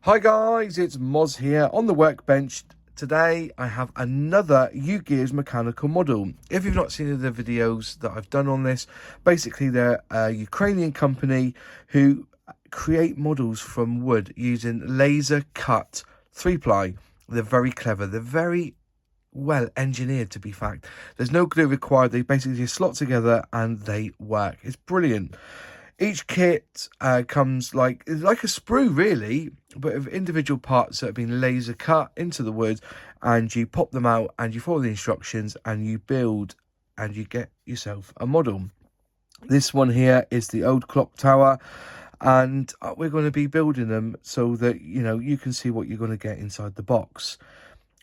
Hi guys, it's Moz here on the workbench. Today I have another UGEARS mechanical model. If you've not seen the videos that I've done on this, basically they're a Ukrainian company who create models from wood using laser cut 3-ply. They're very clever, they're very well engineered, to be fact. There's no glue required, they basically just slot together and they work. It's brilliant. Each kit comes like a sprue really, but of individual parts that have been laser cut into the wood, and you pop them out and you follow the instructions and you build and you get yourself a model. This one here is the Old Clock Tower, and we're going to be building them so that you can see what you're going to get inside the box.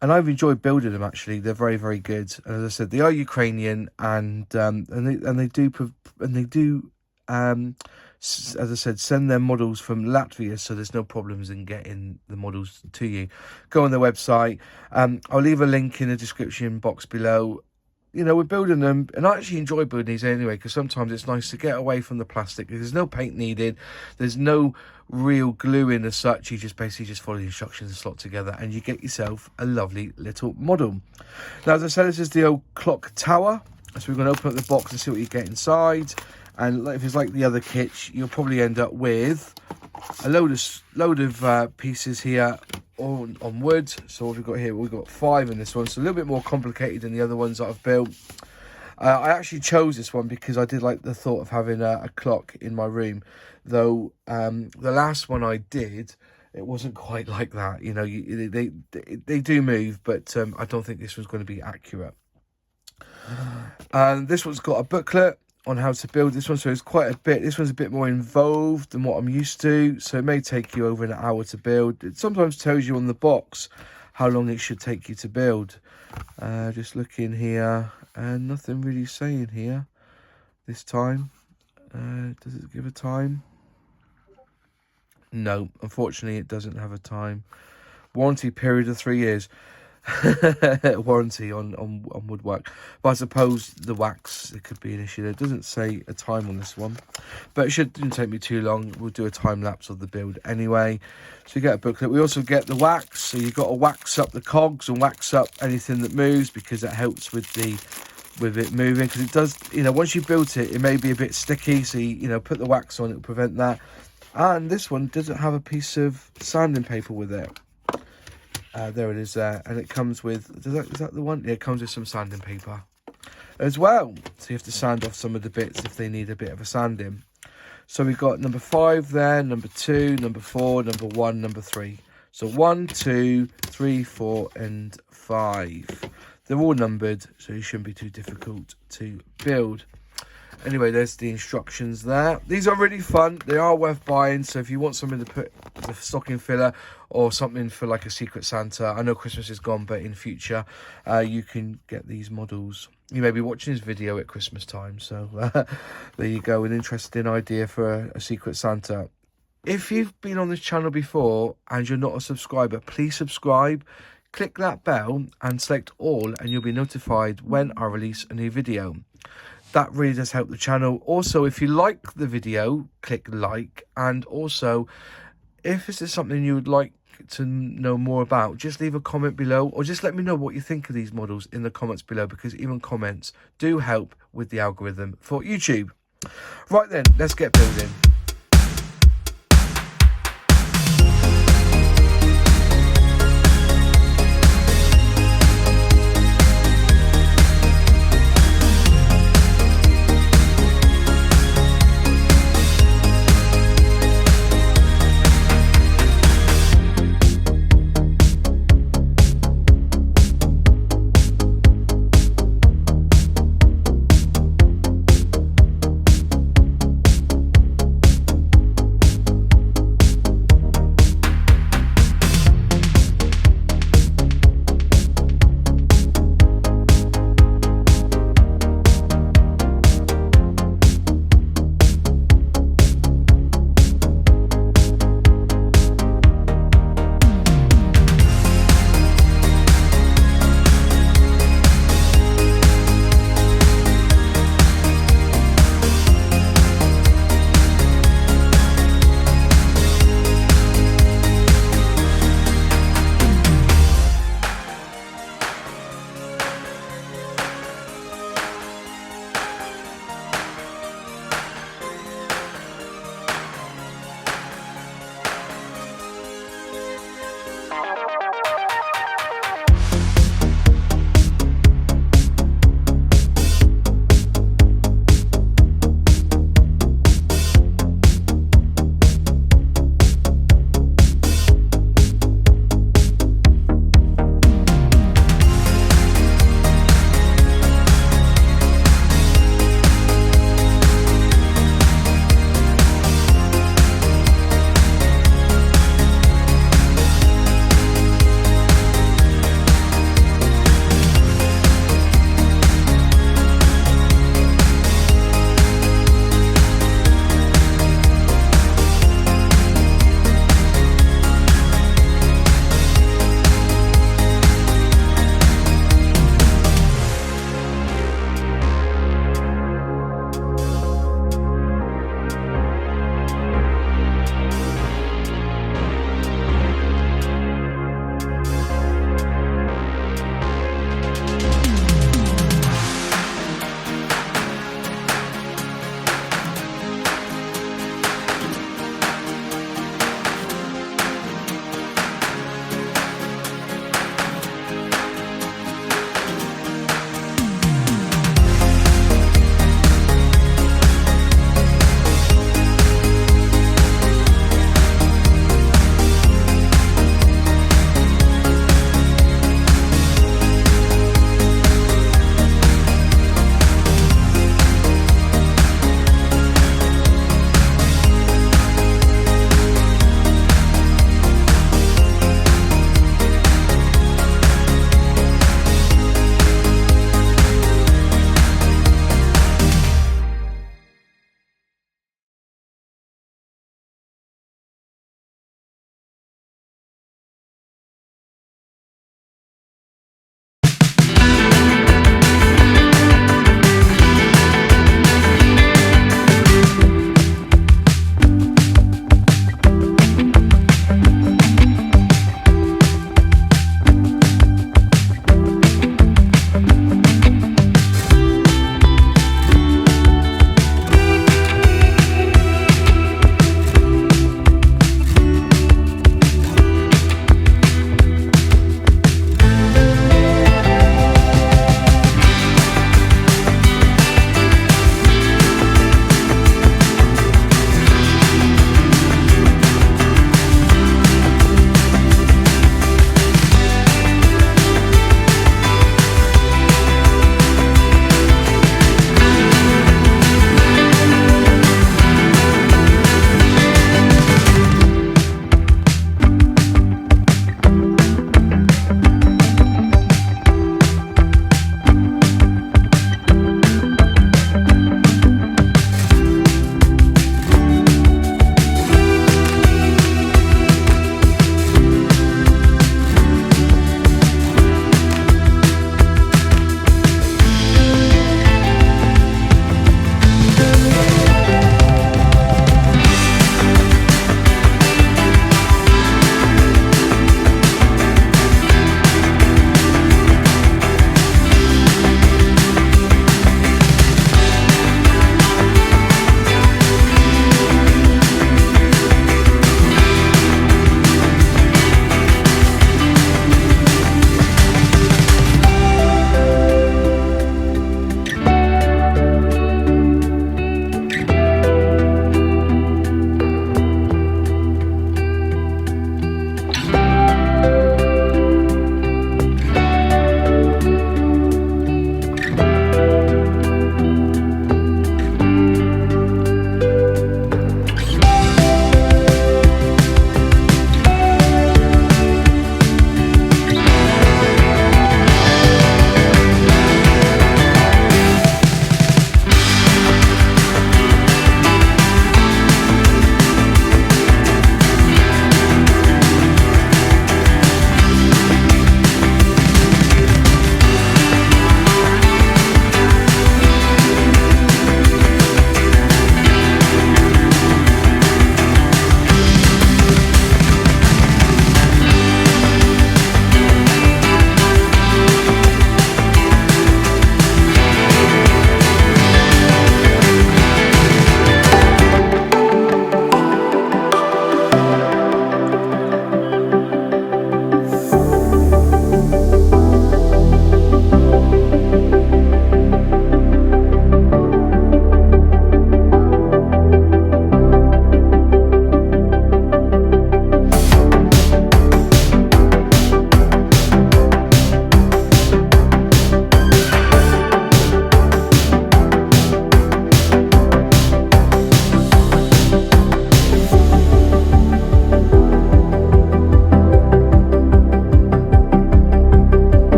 And I've enjoyed building them actually. They're very, very good. And as I said, they are Ukrainian, and they do as I said, send their models from Latvia, so there's no problems in getting the models to you. Go on their website. I'll leave a link in the description box below. We're building them, and I actually enjoy building these anyway, because sometimes it's nice to get away from the plastic. There's no paint needed, there's no real glue in as such. You just basically follow the instructions and slot together and you get yourself a lovely little model. Now, as I said, this is the Old Clock Tower, so we're going to open up the box and see what you get inside. And if it's like the other kits, you'll probably end up with a load of pieces here on wood. So what we've got here, we've got 5 in this one, so a little bit more complicated than the other ones that I've built. I actually chose this one because I did like the thought of having a clock in my room, though the last one I did, it wasn't quite like that. They do move, but I don't think this one's going to be accurate. And this one's got a booklet on how to build this one, so it's quite a bit. This one's a bit more involved than what I'm used to, so it may take you over an hour to build. It sometimes tells you on the box how long it should take you to build. Just looking here, and nothing really saying here this time. Does it give a time? No, unfortunately it doesn't have a time. Warranty period of 3 years. Warranty on woodwork, but I suppose the wax, it could be an issue. There doesn't say a time on this one, but it shouldn't take me too long. We'll do a time lapse of the build anyway. So you get a booklet. We also get the wax, so you've got to wax up the cogs and wax up anything that moves, because that helps with it moving, because it does, once you built it, it may be a bit sticky, so you put the wax on, it will prevent that. And this one doesn't have a piece of sanding paper with it. There it is there, and it comes with, is that the one? Yeah, it comes with some sanding paper as well, so you have to sand off some of the bits if they need a bit of a sanding. So we've got number 5 there, number 2, number 4, number 1, number 3. So 1, 2, 3, 4 and 5. They're all numbered, so it shouldn't be too difficult to build. Anyway, there's the instructions there. These are really fun. They are worth buying. So if you want something to put the stocking filler, or something for like a Secret Santa, I know Christmas is gone, but in future, you can get these models. You may be watching this video at Christmas time. So there you go. An interesting idea for a Secret Santa. If you've been on this channel before and you're not a subscriber, please subscribe. Click that bell and select all, and you'll be notified when I release a new video. That really does help the channel. Also, if you like the video, click like. And also, if this is something you would like to know more about, just leave a comment below, or just let me know what you think of these models in the comments below, because even comments do help with the algorithm for YouTube. Right then, let's get building.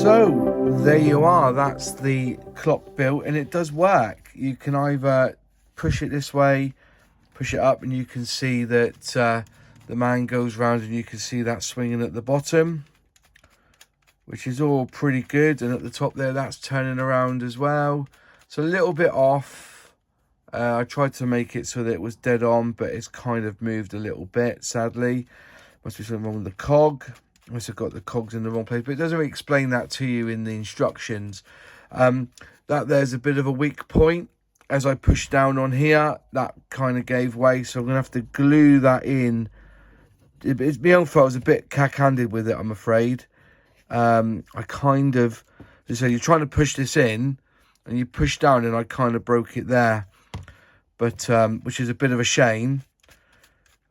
So there you are, that's the clock built, and it does work. You can either push it this way, push it up, and you can see that the man goes round, and you can see that swinging at the bottom, which is all pretty good. And at the top there, that's turning around as well. It's a little bit off. I tried to make it so that it was dead on, but it's kind of moved a little bit, sadly. Must be something wrong with the cog. Must have got the cogs in the wrong place, but it doesn't really explain that to you in the instructions. That there's a bit of a weak point. As I push down on here, that kind of gave way, so I'm going to have to glue that in. It's my own fault. I was a bit cack-handed with it, I'm afraid. I kind of, so you're trying to push this in, and you push down, and I kind of broke it there. But, which is a bit of a shame.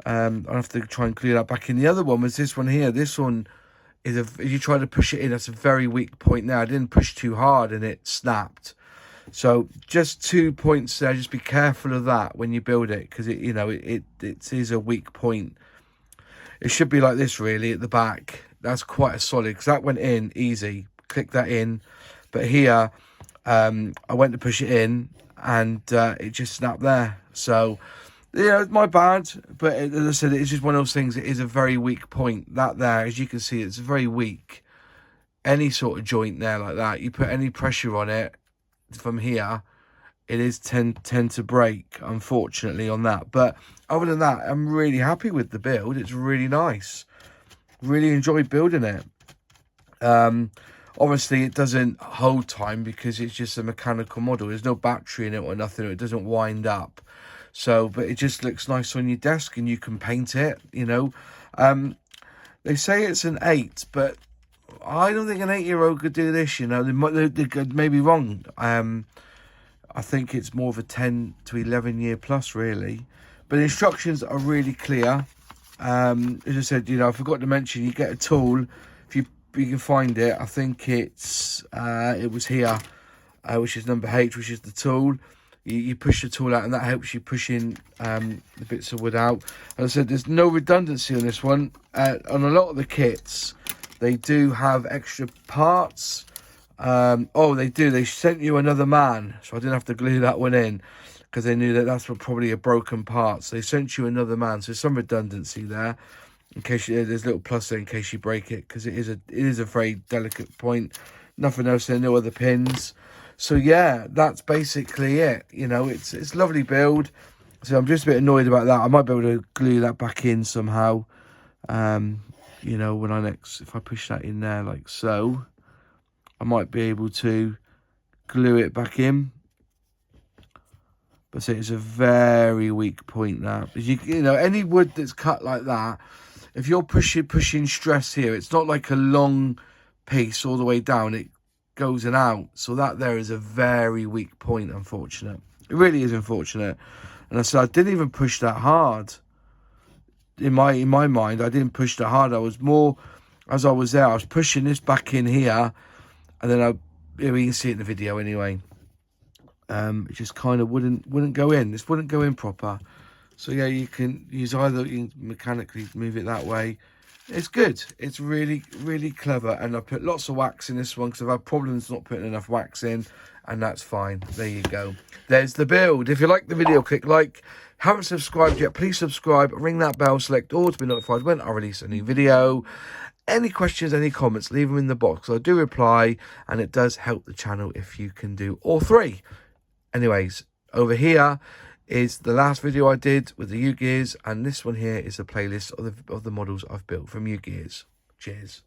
I'll have to try and glue that back in. The other one was this one here. This one is, if you try to push it in, that's a very weak point now. I didn't push too hard and it snapped. So just 2 points there. Just be careful of that when you build it, because it, you know, it is a weak point. It should be like this really at the back. That's quite a solid, because that went in easy. Click that in. But here, I went to push it in and it just snapped there. So, yeah, it's my bad, but as I said, it's just one of those things. It is a very weak point. That there, as you can see, it's very weak. Any sort of joint there like that, you put any pressure on it from here, it is tend to break, unfortunately, on that. But other than that, I'm really happy with the build. It's really nice. Really enjoyed building it. Obviously, it doesn't hold time because it's just a mechanical model. There's no battery in it or nothing. It doesn't wind up. So, but it just looks nice on your desk, and you can paint it, you know. They say it's an 8, but I don't think an 8-year-old could do this, you know. They could maybe wrong. I think it's more of a 10 to 11 year plus, really. But the instructions are really clear. As I said, you know, I forgot to mention, you get a tool. If you can find it, I think it's, it was here, which is number H, which is the tool. You push the tool out, and that helps you push in the bits of wood out. As I said, there's no redundancy on this one. On a lot of the kits, they do have extra parts. Oh, they do. They sent you another man, so I didn't have to glue that one in, because they knew that that's probably a broken part. So they sent you another man. So some redundancy there, in case there's a little plus there in case you break it, because it is a very delicate point. Nothing else there, no other pins. So yeah, that's basically it. You know, it's a lovely build. So I'm just a bit annoyed about that. I might be able to glue that back in somehow. You know, when if I push that in there like so, I might be able to glue it back in. But it's a very weak point now. You know, any wood that's cut like that, if you're pushing stress here, it's not like a long piece all the way down. It goes and out. So that there is a very weak point, unfortunate. It really is unfortunate. And I said, I didn't even push that hard. In my mind, I didn't push that hard. I was more, as I was there, I was pushing this back in here, and then you can see it in the video anyway. It just kind of wouldn't go in. This wouldn't go in proper. So yeah, you can use either, you can mechanically move it that way. It's good. It's really, really clever. And I put lots of wax in this one because I've had problems not putting enough wax in, and that's fine. There you go. There's the build. If you like the video, click like. Haven't subscribed yet, please subscribe. Ring that bell, select all to be notified when I release a new video. Any questions, any comments, leave them in the box. I do reply, and it does help the channel if you can do all three. Anyways, over here is the last video I did with the UGEARS, and this one here is a playlist of the models I've built from UGEARS. Cheers.